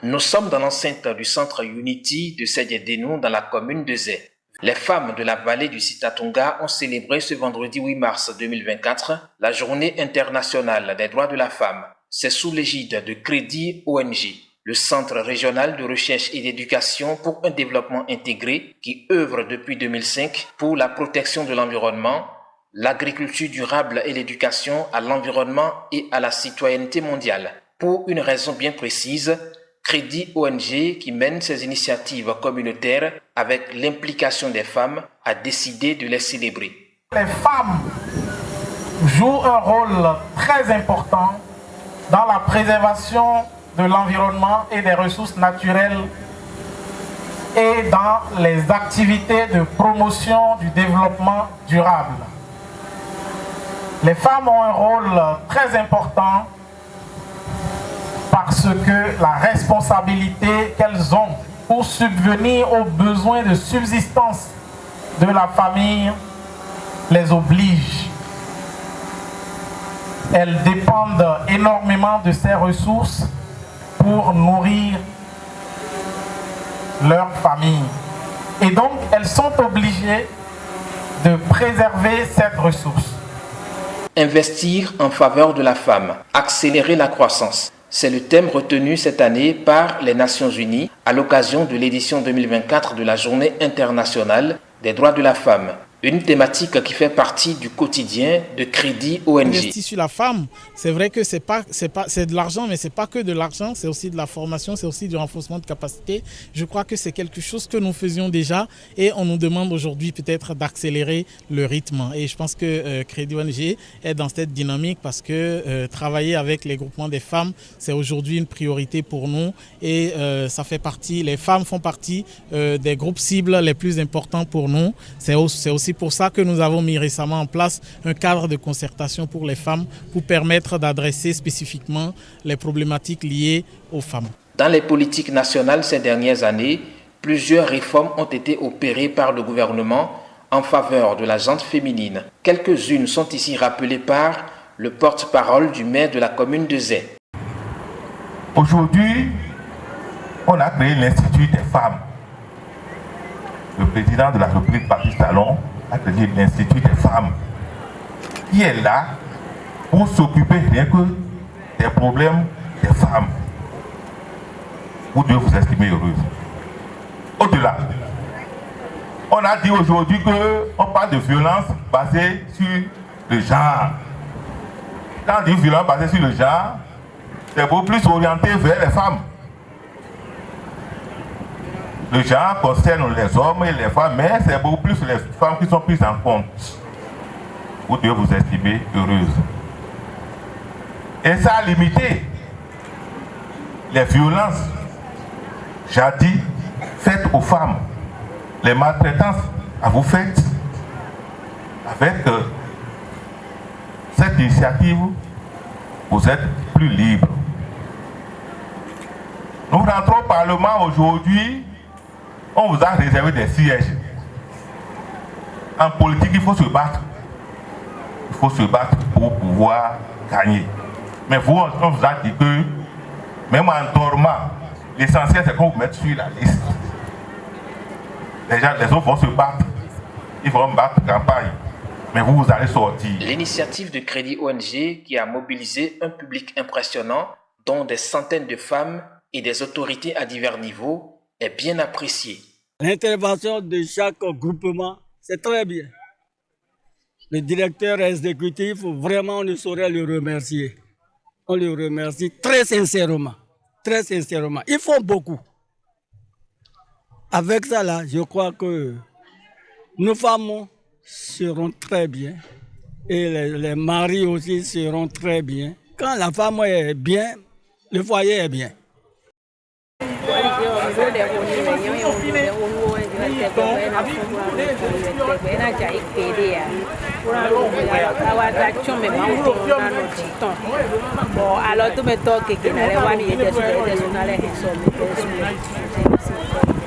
Nous sommes dans l'enceinte du centre Unity de Sédiédénou dans la commune de Zé. Les femmes de la vallée du Sitatunga ont célébré ce vendredi 8 mars 2024 la journée internationale des droits de la femme. C'est sous l'égide de Crédit ONG, le Centre régional de recherche et d'éducation pour un développement intégré qui œuvre depuis 2005 pour la protection de l'environnement, l'agriculture durable et l'éducation à l'environnement et à la citoyenneté mondiale. Pour une raison bien précise, Crédit ONG, qui mène ses initiatives communautaires avec l'implication des femmes, a décidé de les célébrer. Les femmes jouent un rôle très important dans la préservation de l'environnement et des ressources naturelles et dans les activités de promotion du développement durable. Les femmes ont un rôle très important parce que la responsabilité qu'elles ont pour subvenir aux besoins de subsistance de la famille les oblige. Elles dépendent énormément de ces ressources pour nourrir leur famille. Et donc, elles sont obligées de préserver cette ressource. Investir en faveur de la femme, accélérer la croissance. C'est le thème retenu cette année par les Nations Unies à l'occasion de l'édition 2024 de la Journée internationale des droits de la femme. Une thématique qui fait partie du quotidien de Crédit ONG. Investir sur la femme, c'est vrai que c'est de l'argent, mais c'est pas que de l'argent, c'est aussi de la formation, c'est aussi du renforcement de capacité. Je crois que c'est quelque chose que nous faisions déjà et on nous demande aujourd'hui peut-être d'accélérer le rythme. Et je pense que Crédit ONG est dans cette dynamique parce que travailler avec les groupements des femmes, c'est aujourd'hui une priorité pour nous et ça fait partie, les femmes font partie des groupes cibles les plus importants pour nous. C'est aussi pour ça que nous avons mis récemment en place un cadre de concertation pour les femmes pour permettre d'adresser spécifiquement les problématiques liées aux femmes. Dans les politiques nationales ces dernières années, plusieurs réformes ont été opérées par le gouvernement en faveur de la gente féminine. Quelques-unes sont ici rappelées par le porte-parole du maire de la commune de Zé. Aujourd'hui, on a créé l'Institut des femmes. Le président de la République, Patrice Talon, a créé l'Institut des femmes, qui est là pour s'occuper rien que des problèmes des femmes. Vous devez vous estimer heureuse. Au-delà, on a dit aujourd'hui qu'on parle de violence basée sur le genre. Quand on dit violence basée sur le genre, c'est beaucoup plus orienté vers les femmes. Le genre concerne les hommes et les femmes, mais c'est beaucoup plus les femmes qui sont prises en compte. Vous devez vous estimer heureuse. Et ça a limité les violences jadis faites aux femmes, les maltraitances à vous faites. Avec cette initiative, vous êtes plus libre. Nous rentrons au Parlement aujourd'hui. On vous a réservé des sièges. En politique, il faut se battre. Il faut se battre pour pouvoir gagner. Mais vous, on vous a dit que, même en dormant, l'essentiel c'est qu'on vous mette sur la liste. Déjà, les autres vont se battre. Ils vont battre campagne. Mais vous allez sortir. L'initiative de Crédit ONG qui a mobilisé un public impressionnant, dont des centaines de femmes et des autorités à divers niveaux, est bien appréciée. L'intervention de chaque groupement, c'est très bien. Le directeur exécutif, vraiment, on ne saurait le remercier. On le remercie très sincèrement. Très sincèrement. Ils font beaucoup. Avec ça, là, je crois que nos femmes seront très bien. Et les maris aussi seront très bien. Quand la femme est bien, le foyer est bien.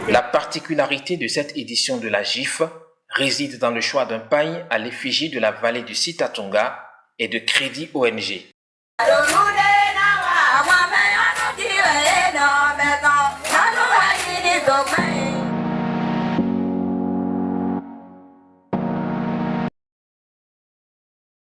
La particularité de cette édition de la GIF réside dans le choix d'un pagne à l'effigie de la vallée du Sitatunga et de Crédit ONG.